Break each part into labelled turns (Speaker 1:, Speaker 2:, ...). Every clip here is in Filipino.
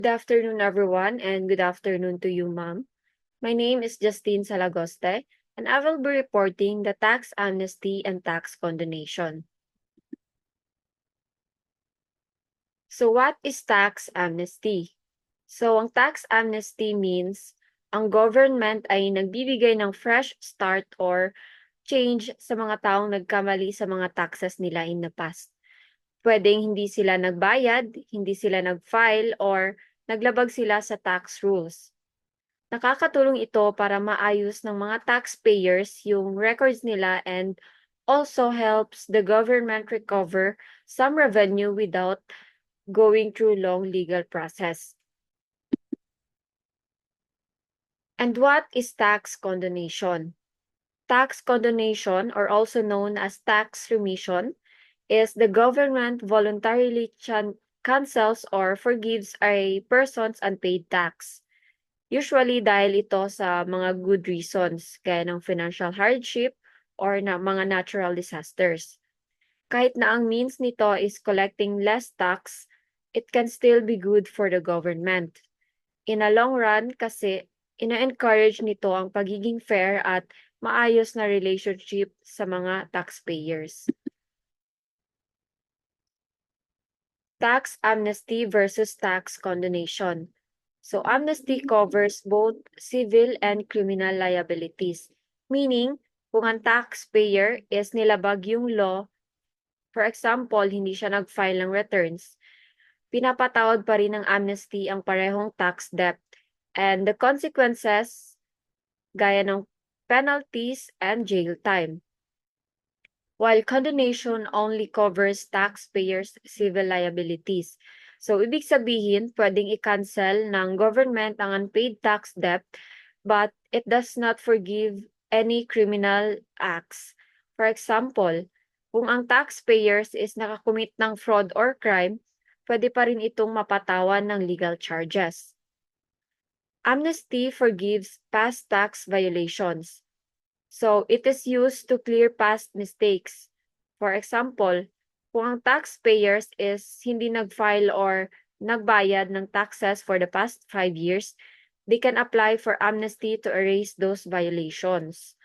Speaker 1: Good afternoon, everyone, and good afternoon to you, ma'am. My name is Justine Salagoste, and I will be reporting the tax amnesty and tax condonation. So what is tax amnesty? So ang tax amnesty means ang government ay nagbibigay ng fresh start or change sa mga taong nagkamali sa mga taxes nila in the past. Pwedeng hindi sila nagbayad, hindi sila nag-file, or naglabag sila sa tax rules. Nakakatulong ito para maayos ng mga taxpayers yung records nila and also helps the government recover some revenue without going through long legal process. And what is tax condonation? Tax condonation, or also known as tax remission, is the government voluntarily cancels or forgives a person's unpaid tax. Usually dahil ito sa mga good reasons, gaya ng financial hardship or na mga natural disasters. Kahit na ang means nito is collecting less tax, it can still be good for the government. In a long run kasi, ina-encourage nito ang pagiging fair at maayos na relationship sa mga taxpayers. Tax amnesty versus tax condonation. So amnesty covers both civil and criminal liabilities, meaning kung ang taxpayer is nilabag yung law, for example, hindi siya nag-file ng returns, pinapatawad pa rin ng amnesty ang parehong tax debt and the consequences gaya ng penalties and jail time. While condonation only covers taxpayers' civil liabilities. So, ibig sabihin, pwedeng i-cancel ng government ang unpaid tax debt, but it does not forgive any criminal acts. For example, kung ang taxpayers is nakakumit ng fraud or crime, pwede pa rin itong mapatawan ng legal charges. Amnesty forgives past tax violations. So, it is used to clear past mistakes. For example, kung ang taxpayers is hindi nag-file or nagbayad ng taxes for the past 5 years, they can apply for amnesty to erase those violations.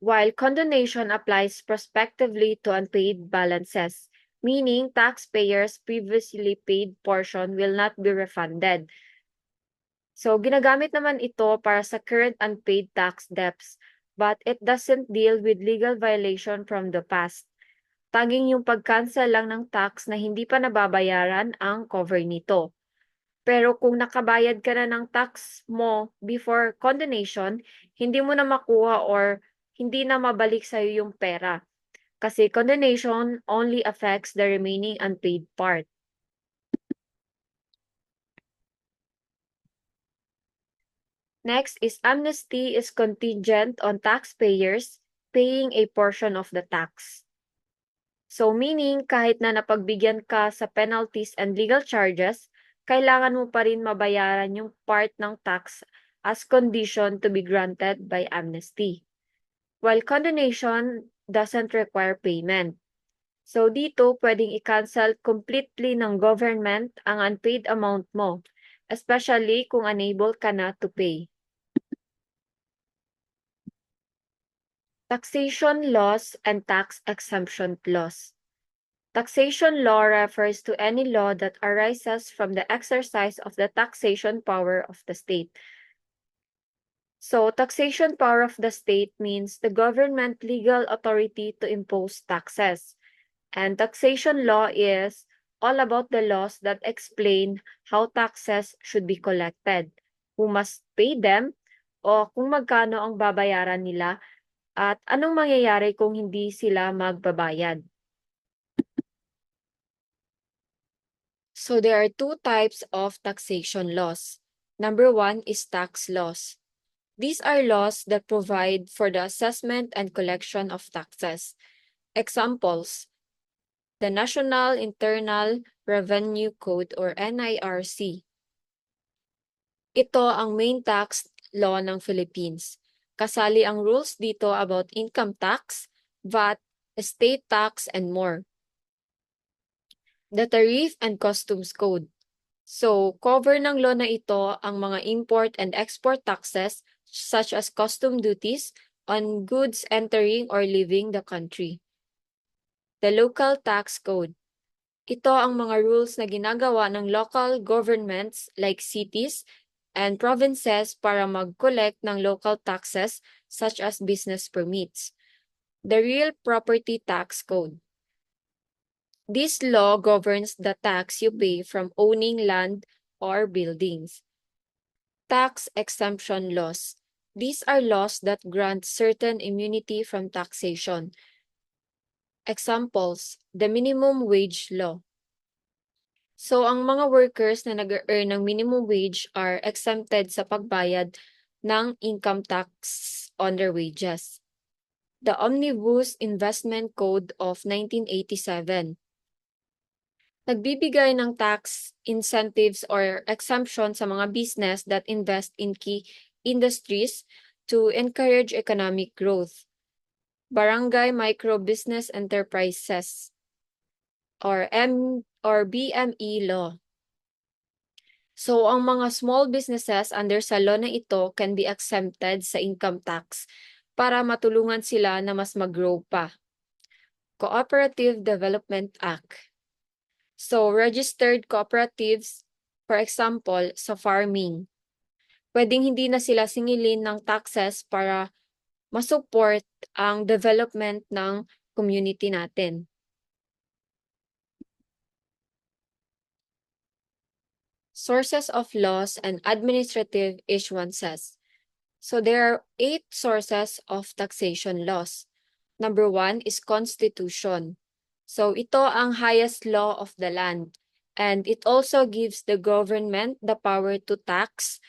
Speaker 1: While condonation applies prospectively to unpaid balances, meaning taxpayers' previously paid portion will not be refunded. So, ginagamit naman ito para sa current unpaid tax debts, but it doesn't deal with legal violation from the past. Tanging yung pag-cancel lang ng tax na hindi pa nababayaran ang cover nito. Pero kung nakabayad ka na ng tax mo before condonation, hindi mo na makuha or hindi na mabalik sa'yo yung pera. Kasi condonation only affects the remaining unpaid part. Next is amnesty is contingent on taxpayers paying a portion of the tax. So meaning kahit na napagbigyan ka sa penalties and legal charges, kailangan mo pa rin mabayaran yung part ng tax as condition to be granted by amnesty. While condonation doesn't require payment. So dito pwedeng i-cancel completely ng government ang unpaid amount mo, especially kung unable ka na to pay. Taxation laws and tax exemption laws. Taxation law refers to any law that arises from the exercise of the taxation power of the state. So, taxation power of the state means the government legal authority to impose taxes. And taxation law is all about the laws that explain how taxes should be collected, who must pay them, o kung magkano ang babayaran nila, at anong mangyayari kung hindi sila magbabayad. So there are two types of taxation laws. Number one is tax laws. These are laws that provide for the assessment and collection of taxes. Examples: the National Internal Revenue Code or NIRC. Ito ang main tax law ng Philippines. Kasali ang rules dito about income tax, VAT, estate tax, and more. The Tariff and Customs Code. So, cover ng law na ito ang mga import and export taxes such as custom duties on goods entering or leaving the country. The Local Tax Code. Ito ang mga rules na ginagawa ng local governments like cities and provinces para mag-collect ng local taxes such as business permits. The Real Property Tax Code. This law governs the tax you pay from owning land or buildings. Tax exemption laws. These are laws that grant certain immunity from taxation. Examples, the minimum wage law. So, ang mga workers na nag-earn ng minimum wage are exempted sa pagbayad ng income tax on their wages. The Omnibus Investment Code of 1987. Nagbibigay ng tax incentives or exemption sa mga business that invest in key industries to encourage economic growth. Barangay Micro Business Enterprises or BME law. So, ang mga small businesses under sa law na ito can be exempted sa income tax para matulungan sila na mas mag-grow pa. Cooperative Development Act. So, registered cooperatives, for example, sa farming, pwedeng hindi na sila singilin ng taxes para masupport ang development ng community natin. Sources of laws and administrative issuances. So, there are 8 sources of taxation laws. Number 1 is Constitution. So, ito ang highest law of the land. And it also gives the government the power to tax,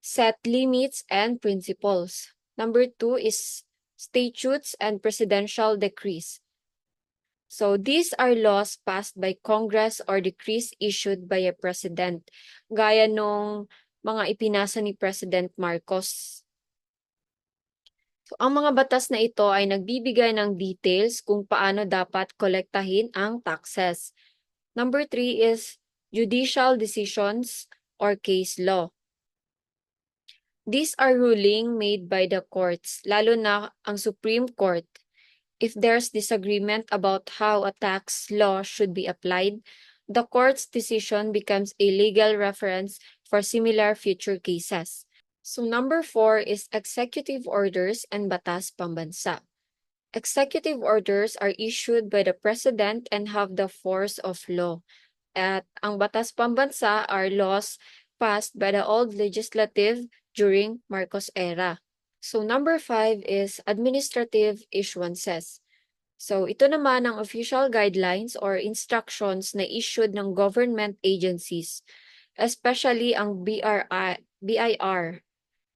Speaker 1: set limits, and principles. Number 2 is statutes and presidential decrees. So, these are laws passed by Congress or decrees issued by a president, gaya nung mga ipinasa ni President Marcos. So, ang mga batas na ito ay nagbibigay ng details kung paano dapat kolektahin ang taxes. Number 3 is judicial decisions or case law. These are ruling made by the courts, lalo na ang Supreme Court. If there's disagreement about how a tax law should be applied, the court's decision becomes a legal reference for similar future cases. So number 4 is executive orders and batas pambansa. Executive orders are issued by the president and have the force of law. At ang batas pambansa are laws passed by the old legislative during Marcos era. So number 5 is administrative issuances. So ito naman ang official guidelines or instructions na issued ng government agencies, especially ang BIR,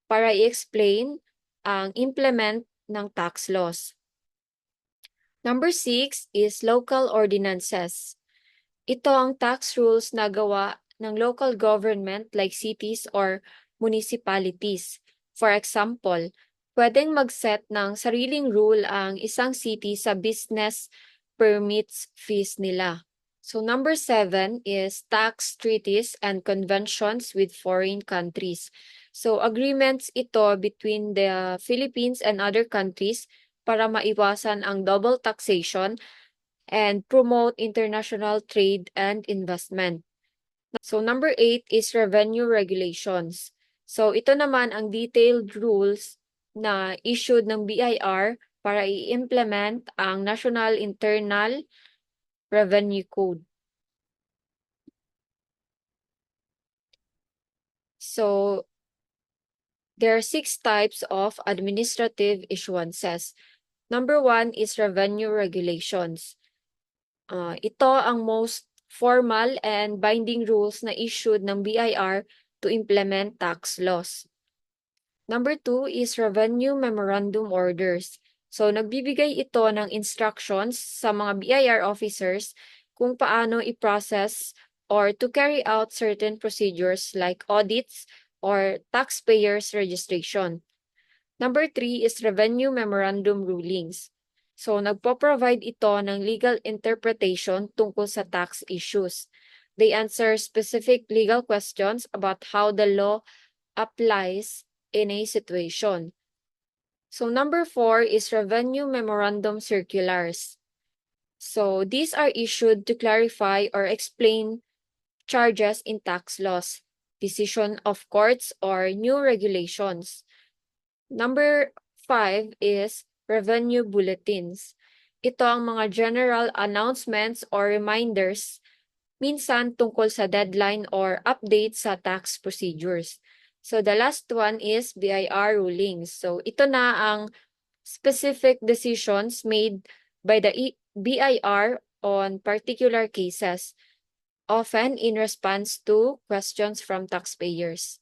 Speaker 1: para i-explain ang implement ng tax laws. Number 6 is local ordinances. Ito ang tax rules na gawa ng local government like cities or municipalities. For example, pwedeng mag-set ng sariling rule ang isang city sa business permits fees nila. So number 7 is tax treaties and conventions with foreign countries. So agreements ito between the Philippines and other countries para maiwasan ang double taxation and promote international trade and investment. So number 8 is revenue regulations. So ito naman ang detailed rules na issued ng BIR para i-implement ang National Internal Revenue Code. So there are 6 types of administrative issuances. Number 1 is revenue regulations. Ito ang most formal and binding rules na issued ng BIR to implement tax laws. Number 2 is revenue memorandum orders. So, nagbibigay ito ng instructions sa mga BIR officers kung paano i-process or to carry out certain procedures like audits or taxpayers registration. Number 3 is revenue memorandum rulings. So, nagpo-provide ito ng legal interpretation tungkol sa tax issues. They answer specific legal questions about how the law applies in a situation. So, number 4 is Revenue Memorandum Circulars. So, these are issued to clarify or explain charges in tax laws, decision of courts, or new regulations. Number 5 is revenue bulletins. Ito ang mga general announcements or reminders, minsan tungkol sa deadline or update sa tax procedures. So the last one is BIR rulings. So ito na ang specific decisions made by the BIR on particular cases, often in response to questions from taxpayers.